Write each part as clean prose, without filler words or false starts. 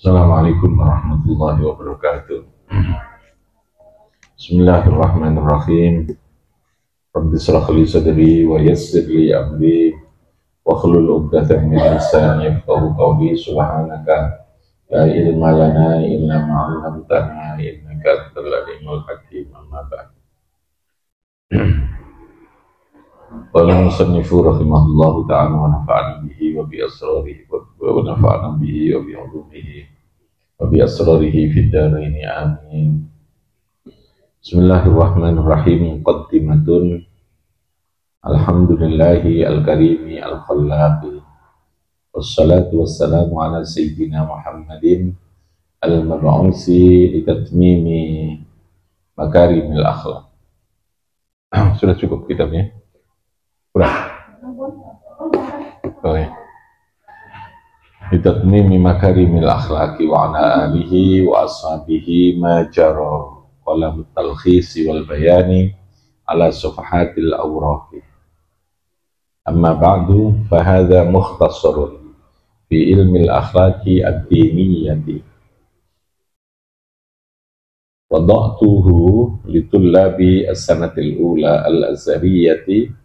Assalamualaikum warahmatullahi wabarakatuh. Bismillahirrahmanirrahim. Rabbi shrah li sadri wa yassir li amri wa hlul 'uqdatam min lisani yafqahu qawli. Subhanaka la ilma lana illa ma 'allamtana innaka antal alimul hakim. Amma ba'd. Qala musannifu rahimahullahu ta'ala wa nafa'ana bihi wa bi asrarihi wa nafa'ana bihi wa bi 'ulumihi wa bi asrarihi fid dharain amin. Bismillahirrahmanirrahim. Muqaddimatun. Alhamdulillahi al-karimi al-khallaqi wassalatu wassalamu ala sayyidina Muhammadin al-mab'usi litatmimi makarimil akhlaq. Sudah cukup kitabnya? Kurang? Oke. Litatmimi makarimil akhlaqi wa ala alihi wa ashabihi ma jara qalam talkhisi wal bayani ala sufahatil awraqi. Amma ba'du, fahadha mukhtasarun fi ilmil akhlaqi ad-diniyati. Wada'tuhu litullabi as-sanatil ula al-azhariyati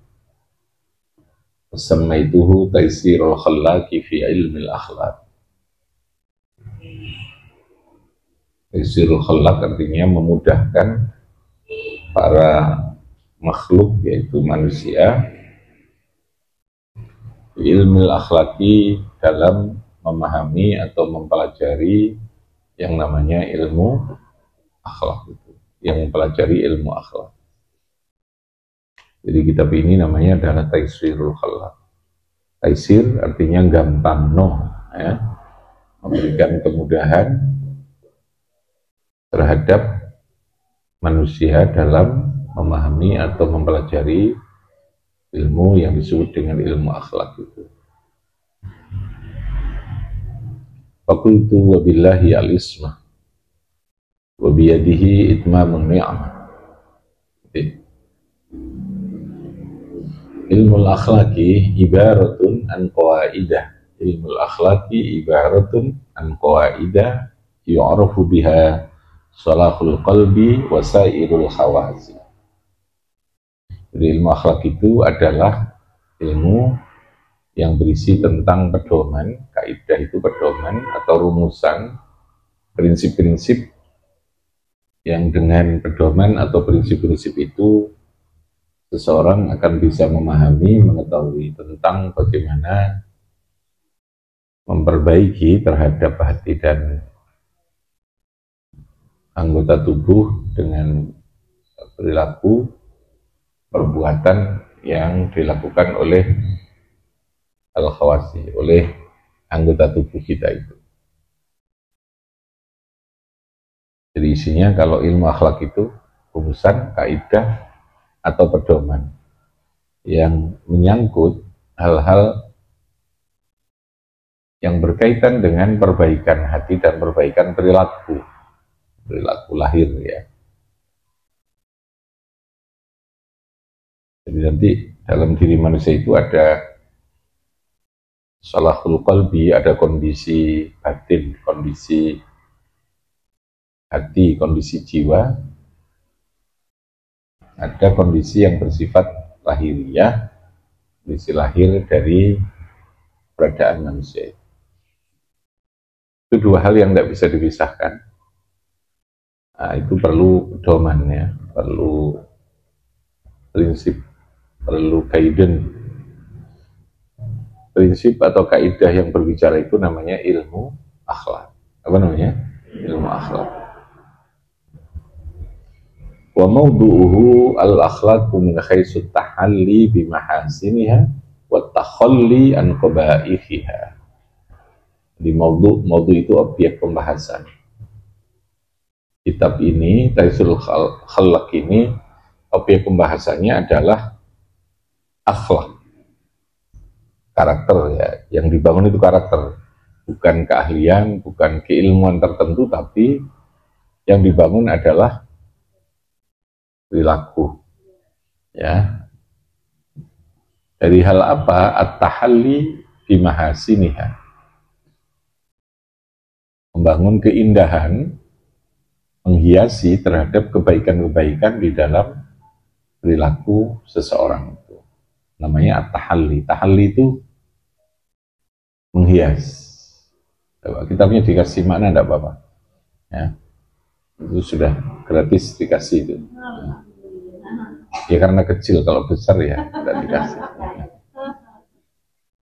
Samaituhu taisirul khallaqi fi ilmil akhlaq. Taisirul khallaq artinya memudahkan para makhluk, yaitu manusia, ilmil akhlaqi, dalam memahami atau mempelajari yang namanya ilmu akhlak, itu yang mempelajari ilmu akhlak. Jadi kitab ini namanya adalah Taisirul Khallaq. Taisir artinya gampang, ya, memberikan kemudahan terhadap manusia dalam memahami atau mempelajari ilmu yang disebut dengan ilmu akhlak itu. Fakultu wabillahi al-ismah wa biyadihi itmamun ni'mah. Ilmul akhlaqi ibaratun an qawaidah. Ilmul akhlaqi ibaratun an qawaidah yu'rafu biha salahul qalbi wa sairul khawasi. Jadi ilmu akhlak itu adalah ilmu yang berisi tentang pedoman. Kaidah itu pedoman atau rumusan, prinsip-prinsip yang dengan pedoman atau prinsip-prinsip itu seseorang akan bisa memahami, mengetahui tentang bagaimana memperbaiki terhadap hati dan anggota tubuh dengan perilaku, perbuatan yang dilakukan oleh al-khawasi, oleh anggota tubuh kita itu. Jadi isinya kalau ilmu akhlak itu rumusan, kaidah atau pedoman yang menyangkut hal-hal yang berkaitan dengan perbaikan hati dan perbaikan perilaku lahir, ya. Jadi nanti dalam diri manusia itu ada salahul qalbi, ada kondisi batin, kondisi hati, kondisi jiwa, ada kondisi yang bersifat lahiriah, kondisi lahir dari keberadaan manusia. Itu dua hal yang tidak bisa dipisahkan. Nah, itu perlu pedomannya, perlu prinsip, perlu guidance. Prinsip atau kaidah yang berbicara itu namanya ilmu akhlak. Apa namanya? Ilmu akhlak. Wa mawdu'uhu al-akhlaqu min khaisu tahalli bimahasiniha wa takhalli an qabaihiha. Di mawdu' itu objek pembahasan. Kitab ini, Taisirul Khallaq ini, objek pembahasannya adalah akhlak. Karakter, ya, yang dibangun itu karakter. Bukan keahlian, bukan keilmuan tertentu, tapi yang dibangun adalah perilaku, ya. Dari hal apa? At-tahalli bimahasiniha, membangun keindahan, menghiasi terhadap kebaikan-kebaikan di dalam perilaku seseorang itu. Namanya at-tahalli. Tahalli itu menghias. Kita punya dikasih makna enggak apa-apa. Ya. Itu sudah gratis dikasih itu. Ya karena kecil, kalau besar ya tidak dikasih.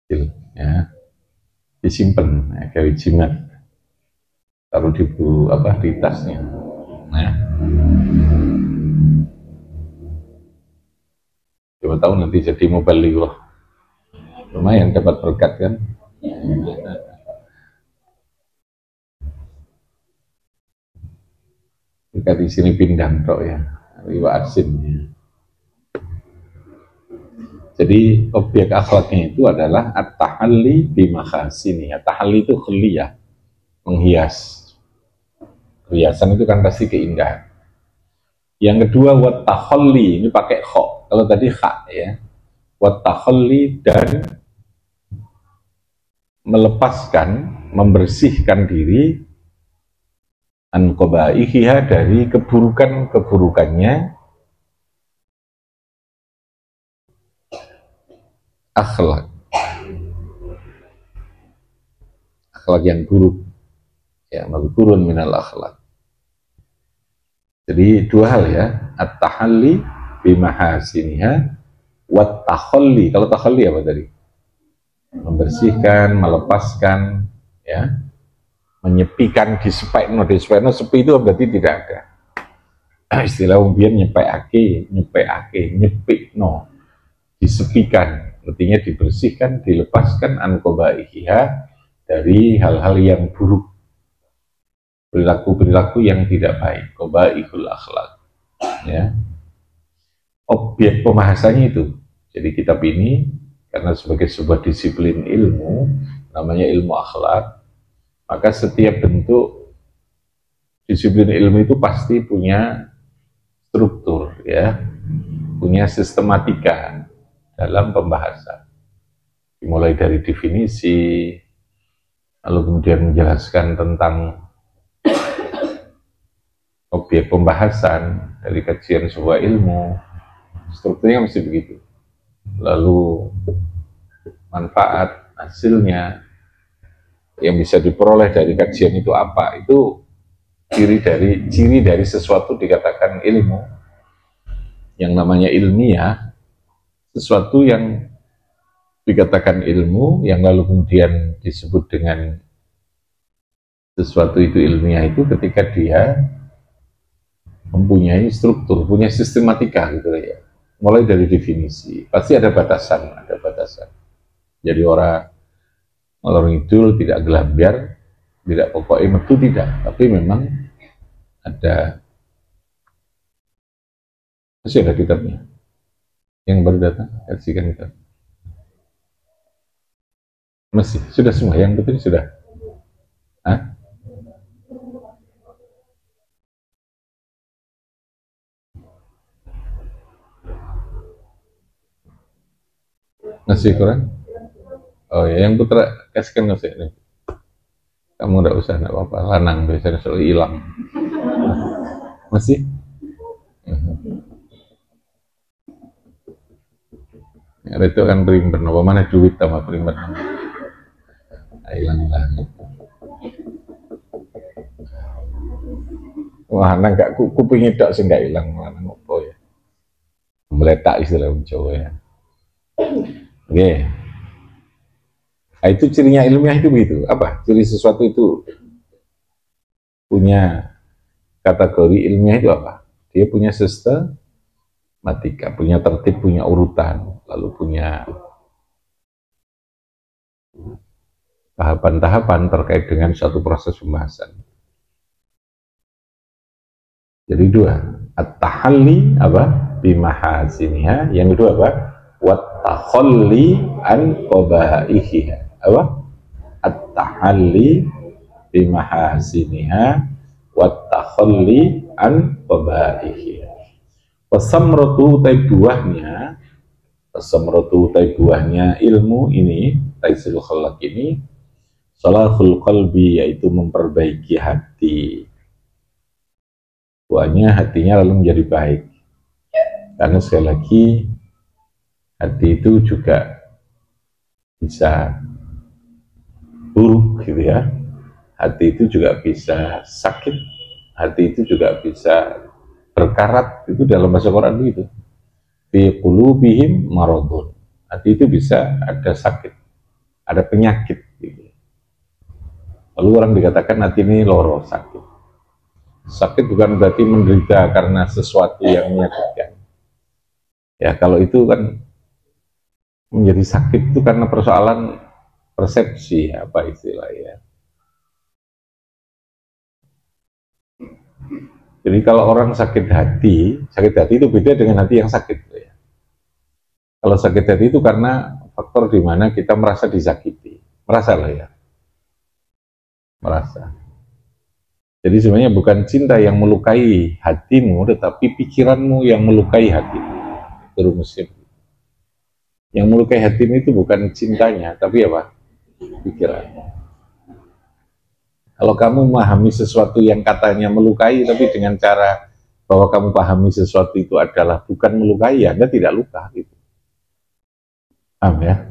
Kecil, ya. Disimpan, ya, kayak jimat. Taruh di di tasnya. Nah. Coba tahu nanti jadi mubalighah. Lumayan dapat berkat kan? Berkat di sini pindang tok ya, riwa asin ya. Jadi objek akhlaknya itu adalah at-tahalli bi mahasini. At-tahalli itu khliyah, menghias. Perhiasan itu kan pasti keindahan. Yang kedua wat-takhalli, ini pakai kha. Kalau tadi kha ya. Wat-takhalli, dan melepaskan, membersihkan diri an qabaihiha, dari keburukan-keburukannya akhlak yang buruk ya, mazkurun minal akhlak. Jadi dua hal ya, at-tahalli bimahasiniha wat takhalli. Kalau takhalli apa tadi? Membersihkan, melepaskan ya, menyepikan, disepekno. Sepi itu berarti tidak ada. Istilah umbian nyepekake, nyepikno, disepikan. Artinya dibersihkan, dilepaskan an qabaihiha, dari hal-hal yang buruk, perilaku-perilaku yang tidak baik, qabaihul akhlak ya. Objek pembahasannya itu. Jadi kitab ini karena sebagai sebuah disiplin ilmu, namanya ilmu akhlak, maka setiap bentuk disiplin ilmu itu pasti punya struktur ya, punya sistematika dalam pembahasan. Dimulai dari definisi, lalu kemudian menjelaskan tentang objek pembahasan dari kajian sebuah ilmu, strukturnya mesti begitu. Lalu manfaat, hasilnya yang bisa diperoleh dari kajian itu apa? Itu ciri dari sesuatu dikatakan ilmu. Yang namanya ilmiah, sesuatu yang dikatakan ilmu, yang lalu kemudian disebut dengan sesuatu itu ilmiah, itu ketika dia mempunyai struktur, punya sistematika gitu ya. Mulai dari definisi, pasti ada batasan. Jadi orang itu tidak gelambiar, tidak pokoknya metu, tidak, tapi memang ada, masih ada kitabnya. Yang baru datang, kasihkan kitab. Masih, sudah semua, yang betul sudah. Hah? Masih kurang? Oh ya, yang putra kasihkan ngasih nih. Kamu nggak usah, nggak apa-apa. Lanang biasanya selalu hilang. Masih? Ya, itu kan primer. Apa mana duit sama primer? Hilang lah. Wah, nggak kupingnya tak sih nggak hilang, mana ngopo ya? Meletak istilah Jawa ya. Oke. Nah, itu cirinya ilmiah itu begitu. Apa? Ciri sesuatu itu punya kategori ilmiah itu apa? Dia punya sistematika, punya tertib, punya urutan, lalu punya tahapan-tahapan terkait dengan suatu proses pembahasan. Jadi dua, at-tahalli apa? Bimahasiniha. Yang kedua apa? Wat-takhalli an qabaihiha. Apa? At-tahalli bimahasiniha wat-takhalli an qabaihiha. Wasamratu utai buahnya, wasamratu utai buahnya ilmu ini, taisil khalaq ini, Salahul qalbi, yaitu memperbaiki hati. Buahnya hatinya lalu menjadi baik. Karena sekali lagi, hati itu juga bisa buruk gitu ya. Hati itu juga bisa sakit. Hati itu juga bisa berkarat. Itu dalam bahasa Quran itu. Fi qulubihim maradun. Hati itu bisa ada sakit, ada penyakit gitu. Lalu orang dikatakan hati ini loro, sakit. Sakit bukan berarti menderita karena sesuatu yang menyakitkan. Ya, kalau itu kan menjadi sakit itu karena persoalan persepsi, apa istilahnya. Jadi kalau orang sakit hati itu beda dengan hati yang sakit. Ya. Kalau sakit hati itu karena faktor di mana kita merasa disakiti, merasa lah ya, merasa. Jadi sebenarnya bukan cinta yang melukai hatimu, tetapi pikiranmu yang melukai hatimu. Itu rumusnya. Yang melukai hatimu itu bukan cintanya, tapi apa? Pikiranmu. Kalau kamu memahami sesuatu yang katanya melukai, tapi dengan cara bahwa kamu pahami sesuatu itu adalah bukan melukai, Anda tidak luka. Gitu. Paham ya?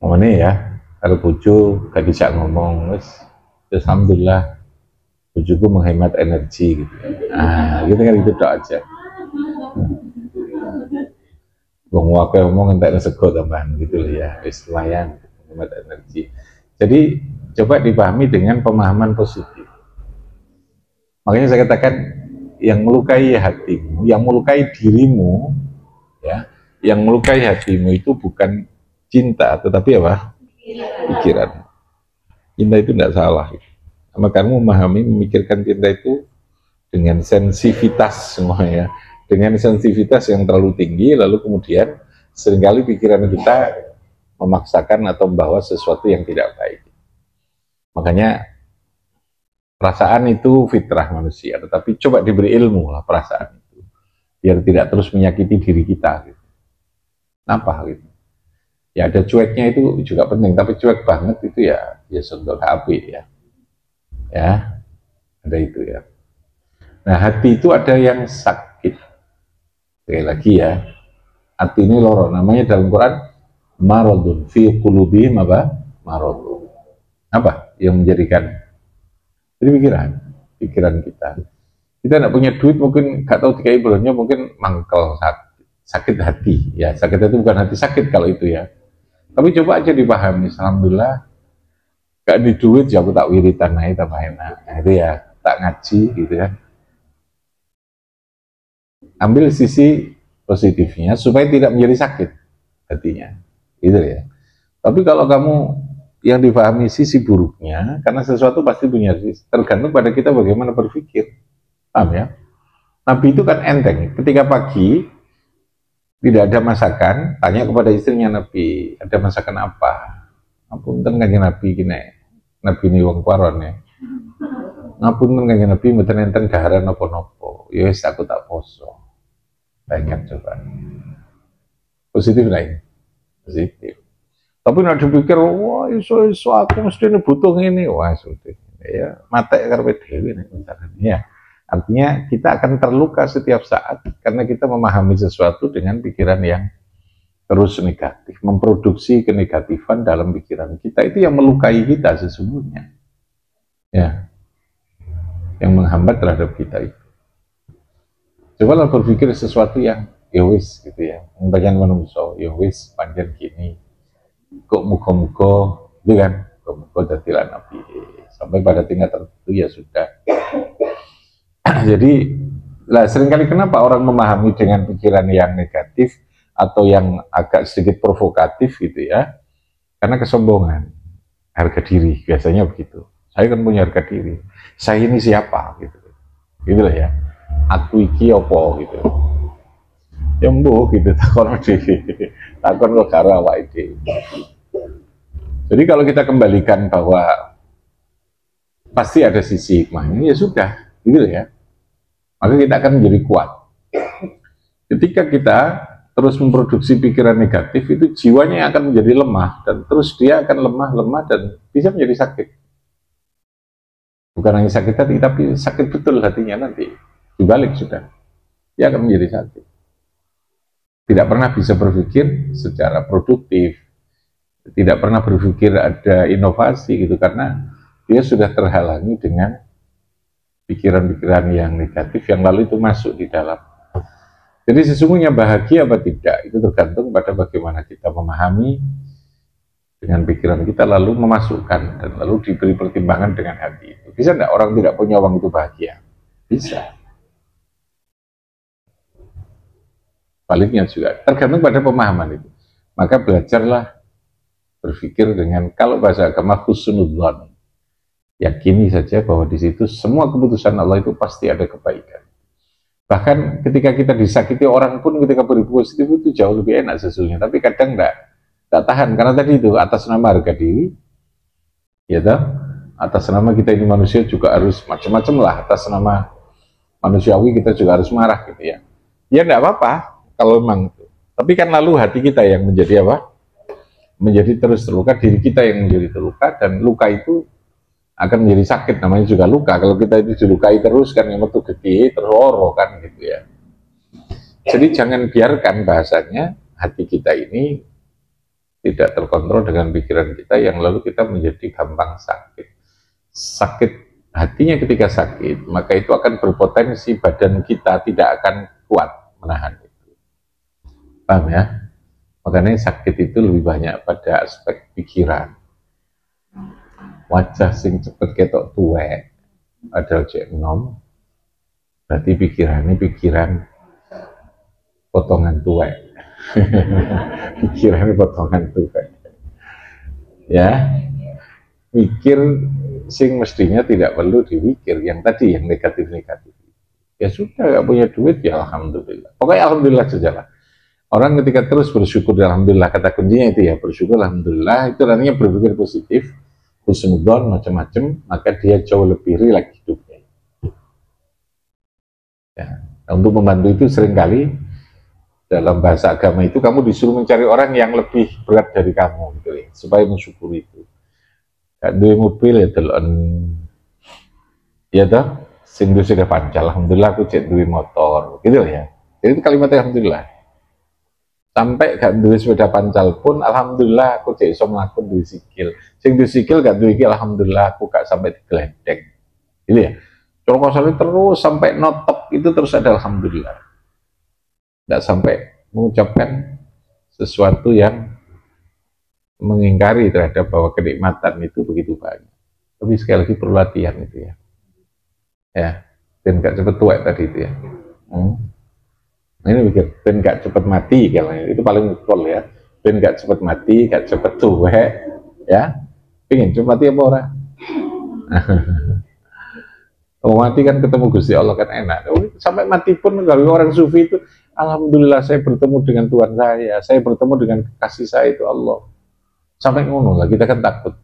Mana ya? Kalau bojo gak bisa ngomong, terus alhamdulillah bojoku menghemat energi gitu. Ah, gitu kan itu tok aja. Wong wae ngomong entek sego tambahan gitu loh ya. Wis lumayan menghemat energi. Jadi coba dipahami dengan pemahaman positif. Makanya saya katakan yang melukai hatimu, yang melukai dirimu, ya, yang melukai hatimu itu bukan cinta, tetapi apa? Pikiran. Cinta itu tidak salah. Maka kamu memahami, memikirkan cinta itu dengan sensitivitas semuanya, dengan sensitivitas yang terlalu tinggi, lalu kemudian seringkali pikiran kita memaksakan atau membawa sesuatu yang tidak baik. Makanya perasaan itu fitrah manusia, tetapi coba diberi ilmu lah perasaan itu, biar tidak terus menyakiti diri kita. Gitu. Kenapa gitu? Ya ada cueknya itu juga penting, tapi cuek banget itu ya sendok api ya. Ya, ada itu ya. Nah hati itu ada yang sakit. Sekali lagi ya, hati ini loro. Namanya dalam Quran maradun fi qulubihim apa? Maradun. Apa yang menjadikan? Jadi pikiran kita. Kita tidak punya duit, mungkin nggak tahu dikai belanja, mungkin mangkel sakit hati. Ya sakit itu bukan hati sakit kalau itu ya. Tapi coba aja dipahami. Alhamdulillah gak di duit ya aku tak wiritan aja tambah enak. Nah, itu ya tak ngaji gitu kan. Ambil sisi positifnya supaya tidak menjadi sakit hatinya. Gitu ya. Tapi kalau kamu yang dipahami sisi buruknya, karena sesuatu pasti punya sisi, tergantung pada kita bagaimana berpikir. Paham ya? Nabi itu kan enteng. Ketika pagi tidak ada masakan, tanya kepada istrinya Nabi, ada masakan apa? Ngapunten kanjeng Nabi gini, Nabi ini wong kwaron ya. Ngapunten kanjeng Nabi mboten enten daharan napa-napa. Ya wis aku tak poso. Banyak coba. Positif lah ini. Positif. Tapi nek dipikir, wah iso aku mesti butuh ini, wah sudah. Ya, matek karepe dhewe nek misalkan. Ya. Artinya kita akan terluka setiap saat karena kita memahami sesuatu dengan pikiran yang terus negatif, memproduksi kenegatifan dalam pikiran kita, itu yang melukai kita sesungguhnya, ya, yang menghambat terhadap kita itu. Cobalah berpikir sesuatu yang yowis gitu ya, membagian manusia, yowis panjang gini, kok muka-muka, gitu kan, muka dadilan Nabi, sampai pada tingkat tertentu ya sudah. Jadi, lah seringkali kenapa orang memahami dengan pikiran yang negatif atau yang agak sedikit provokatif gitu ya, karena kesombongan, harga diri, biasanya begitu. Saya kan punya harga diri, saya ini siapa gitu, gitu lah ya, aku iki opo gitu, ya mbuh gitu, takon lo karo awake dhewe. Jadi kalau kita kembalikan bahwa pasti ada sisi hikmahnya, ya sudah, gitu ya, maka kita akan menjadi kuat. Ketika kita terus memproduksi pikiran negatif, itu jiwanya akan menjadi lemah, dan terus dia akan lemah dan bisa menjadi sakit. Bukan hanya sakit hati, tapi sakit betul hatinya nanti. Dibalik sudah, dia akan menjadi sakit. Tidak pernah bisa berpikir secara produktif, tidak pernah berpikir ada inovasi gitu, karena dia sudah terhalangi dengan pikiran-pikiran yang negatif yang lalu itu masuk di dalam. Jadi sesungguhnya bahagia apa tidak itu tergantung pada bagaimana kita memahami dengan pikiran kita, lalu memasukkan dan lalu diberi pertimbangan dengan hati itu. Bisa enggak orang tidak punya uang itu bahagia? Bisa. Baliknya juga tergantung pada pemahaman itu. Maka belajarlah berpikir dengan, kalau bahasa agama, husnudzon. Yakini saja bahwa di situ semua keputusan Allah itu pasti ada kebaikan. Bahkan ketika kita disakiti orang pun, ketika berpositif itu jauh lebih enak sesungguhnya. Tapi kadang enggak tahan, karena tadi itu atas nama harga diri, ya toh, atas nama kita ini manusia juga harus macam-macam lah, atas nama manusiawi kita juga harus marah gitu ya. Ya enggak apa-apa kalau memang itu. Tapi kan lalu hati kita yang menjadi apa? Menjadi terus terluka, diri kita yang menjadi terluka, dan luka itu akan menjadi sakit, namanya juga luka. Kalau kita itu dilukai terus kan, yang metu gede, teroro kan gitu ya. Jadi jangan biarkan bahasanya hati kita ini tidak terkontrol dengan pikiran kita, yang lalu kita menjadi gampang sakit. Sakit hatinya ketika sakit, maka itu akan berpotensi badan kita tidak akan kuat menahan itu. Paham ya? Makanya sakit itu lebih banyak pada aspek pikiran. Wajah sing cepet ketok tuwek padahal cek enom, berarti pikiran potongan tuwek. Pikiran potongan tuwek. Ya, mikir sing mestinya tidak perlu dipikir, yang tadi yang negatif-negatif. Ya sudah, gak punya duit ya alhamdulillah. Pokoknya alhamdulillah sajalah. Orang ketika terus bersyukur, alhamdulillah, kata kuncinya itu ya, bersyukur alhamdulillah, itu artinya berpikir positif, husnudzon macam-macam, maka dia jauh lebih rileks hidupnya. Ya. Nah, untuk membantu itu seringkali dalam bahasa agama itu kamu disuruh mencari orang yang lebih berat dari kamu gitu ya, supaya mensyukuri itu. Gak duwe mobil ya telon, ya toh, sing sudah pancal, alhamdulillah aku cek duwe motor, gitu ya. Jadi itu kalimatnya alhamdulillah. Sampai gak duwe sepeda pancal pun alhamdulillah aku cek iso mlaku duwe sikil. Sing duwe sikil gak duwe iki alhamdulillah aku gak sampai digeledek. Gitu ya. Colokosane terus sampai notop itu terus ada alhamdulillah. Tidak sampai mengucapkan sesuatu yang mengingkari terhadap bahwa kenikmatan itu begitu banyak. Tapi sekali lagi perlu latihan itu ya. Ya, dan gak cepet tua tadi itu ya. Ini mikir, ben gak cepet mati, itu paling cool ya. Ben gak cepet mati, gak cepet tua, ya. Pengen cepet mati apa orang? Kalau mati kan ketemu Gusti Allah kan enak. Sampai mati pun kalau orang sufi itu, alhamdulillah saya bertemu dengan Tuhan saya bertemu dengan kasih saya itu Allah. Sampai ngono lah, kita kan takut.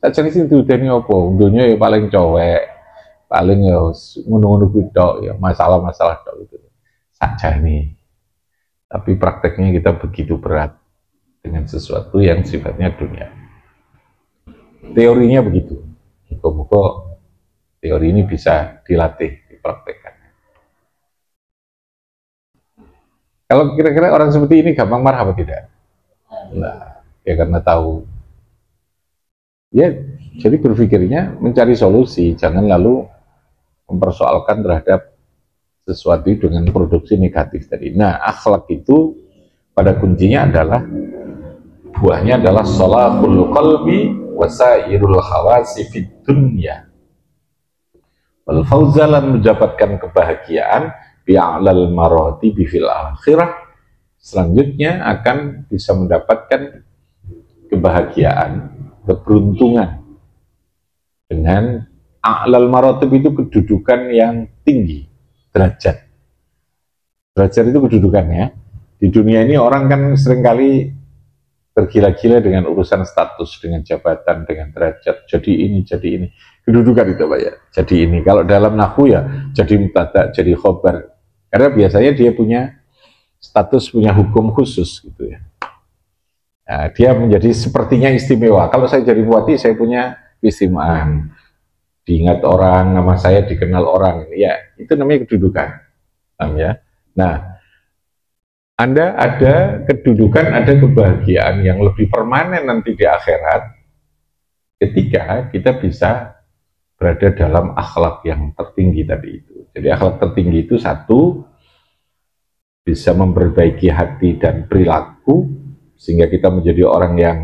Saya cari sini tuh ini apa? Dunia ya paling cowek, paling ya ngono-ngono gitu ya, masalah-masalah itu. Saja nih, tapi prakteknya kita begitu berat dengan sesuatu yang sifatnya dunia. Teorinya begitu, muka-muka teori ini bisa dilatih, dipraktekkan. Kalau kira-kira orang seperti ini gampang marah apa tidak? Nah, ya karena tahu. Ya, jadi berpikirnya mencari solusi, jangan lalu mempersoalkan terhadap sesuatu dengan produksi negatif tadi. Nah, akhlak itu pada kuncinya adalah, buahnya adalah sholahul qalbi wasairul khawasi fid dunya wal fauzalan, mendapatkan kebahagiaan bi'alal maratibi fil akhirah, selanjutnya akan bisa mendapatkan kebahagiaan, keberuntungan dengan a'lal maratib, itu kedudukan yang tinggi. Derajat itu kedudukannya. Di dunia ini orang kan seringkali tergila-gila dengan urusan status, dengan jabatan, dengan derajat, jadi ini. Kedudukan itu Pak ya, jadi ini. Kalau dalam nahwu ya, jadi mubtada, jadi khobar. Karena biasanya dia punya status punya hukum khusus gitu ya. Nah, dia menjadi sepertinya istimewa. Kalau saya jadi bupati, saya punya keistimewaan. Diingat orang, nama saya dikenal orang. Ya, itu namanya kedudukan. Ya. Nah, Anda ada kedudukan, ada kebahagiaan yang lebih permanen nanti di akhirat ketika kita bisa berada dalam akhlak yang tertinggi tadi itu. Jadi akhlak tertinggi itu satu, bisa memperbaiki hati dan perilaku, sehingga kita menjadi orang yang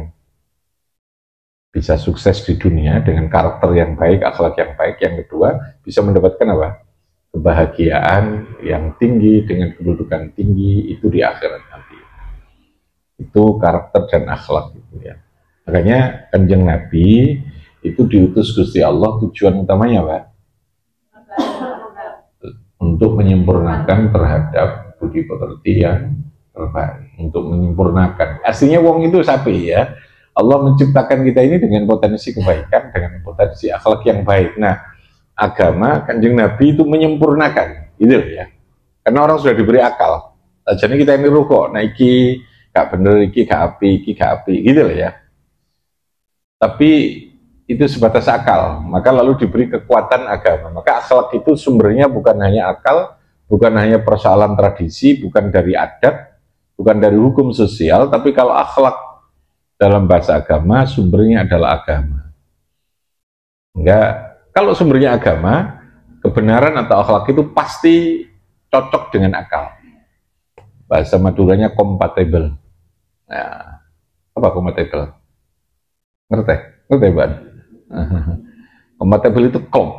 bisa sukses di dunia dengan karakter yang baik, akhlak yang baik. Yang kedua, bisa mendapatkan apa? Kebahagiaan yang tinggi dengan kedudukan tinggi itu di akhirat nanti. Itu karakter dan akhlak gitu ya. Makanya Kanjeng Nabi itu diutus Gusti Allah, tujuan utamanya apa? Untuk menyempurnakan terhadap budi pekerti yang terbaik, untuk menyempurnakan. Aslinya wong itu sapi ya. Allah menciptakan kita ini dengan potensi kebaikan, dengan potensi akhlak yang baik. Nah, agama Kanjeng Nabi itu menyempurnakan, gitu ya. Karena orang sudah diberi akal. Jadi kita ini rukuk, nah iki gak bener, iki gak api, gitu loh ya. Tapi itu sebatas akal, maka lalu diberi kekuatan agama. Maka akhlak itu sumbernya bukan hanya akal, bukan hanya persoalan tradisi, bukan dari adat, bukan dari hukum sosial, tapi kalau akhlak dalam bahasa agama, sumbernya adalah agama. Enggak, kalau sumbernya agama, kebenaran atau akhlak itu pasti cocok dengan akal. Bahasa Maduranya kompatibel. Nah, apa kompatibel? Ngerti? Ngerti, Bang? Kompatibel itu klop.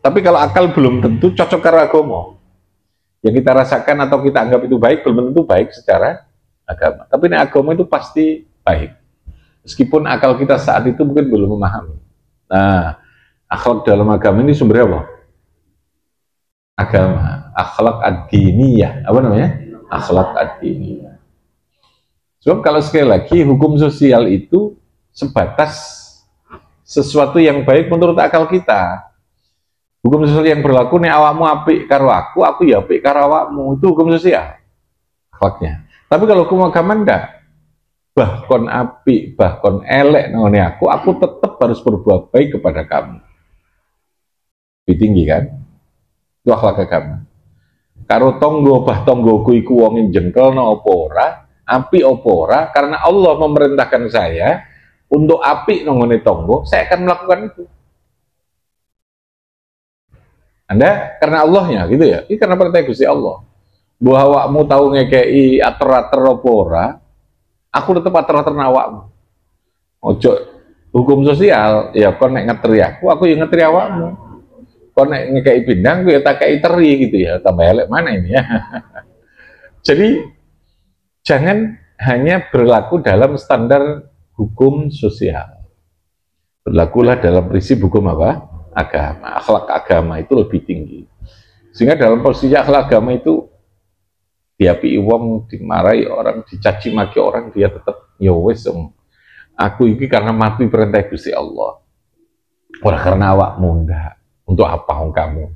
Tapi kalau akal belum tentu cocok karo agama. Yang kita rasakan atau kita anggap itu baik, belum tentu baik secara agama. Tapi ini agama itu pasti baik. Meskipun akal kita saat itu mungkin belum memahami. Nah, akhlak dalam agama ini sumbernya apa? Agama, akhlak ad-diniyah. Apa namanya? Akhlak ad-diniyah. Sebab kalau sekali lagi hukum sosial itu sebatas sesuatu yang baik menurut akal kita. Hukum sosial yang berlaku nih, awakmu apik karo aku ya apik karo awakmu, itu hukum sosial akhlaknya. Tapi kalau hukum agama ndak, bahkan apik, bahkan elek nangone aku tetap harus berbuat baik kepada kamu. Lebih tinggi kan? Itu akhlak agama. Karo tonggo, bah tonggoku iku wong jengkelno apa ora, apik apa ora, karena Allah memerintahkan saya untuk apik nangone tonggo, saya akan melakukan itu. Anda karena Allahnya gitu ya, ini karena perintah Gusti Allah. Bahwa awakmu tahu ngekei ater-ater apa ora, aku tetap ater-ater awakmu. Ojo hukum sosial, ya kon nek ngeteri aku yang ngeteri awakmu. Kon nek ngekei bindang, aku ya tak kei teri gitu ya, tambah elek mana ini ya. Jadi jangan hanya berlaku dalam standar hukum sosial. Berlakulah dalam prinsip hukum apa? Agama. Akhlak agama itu lebih tinggi. Sehingga dalam posisi akhlak agama itu diapi wong, dimarahi orang, dicaci maki orang, dia tetap ya wis aku ini karena mati perintah Gusti Allah. Ora karena awakmu ndak. Untuk apa kamu?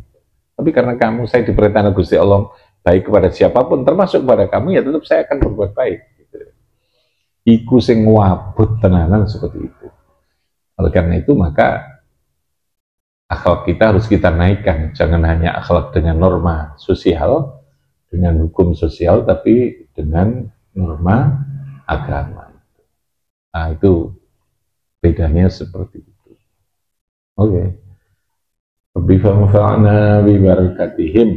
Tapi karena kamu, saya diperintahkan Gusti Allah baik kepada siapapun, termasuk kepada kamu, ya tetap saya akan berbuat baik. Iku sing wabut tenanan seperti itu. Oleh karena itu maka akhlak kita harus kita naikkan, jangan hanya akhlak dengan norma sosial, dengan hukum sosial, tapi dengan norma agama. Nah, itu bedanya seperti itu. Oke. Bi barakatihim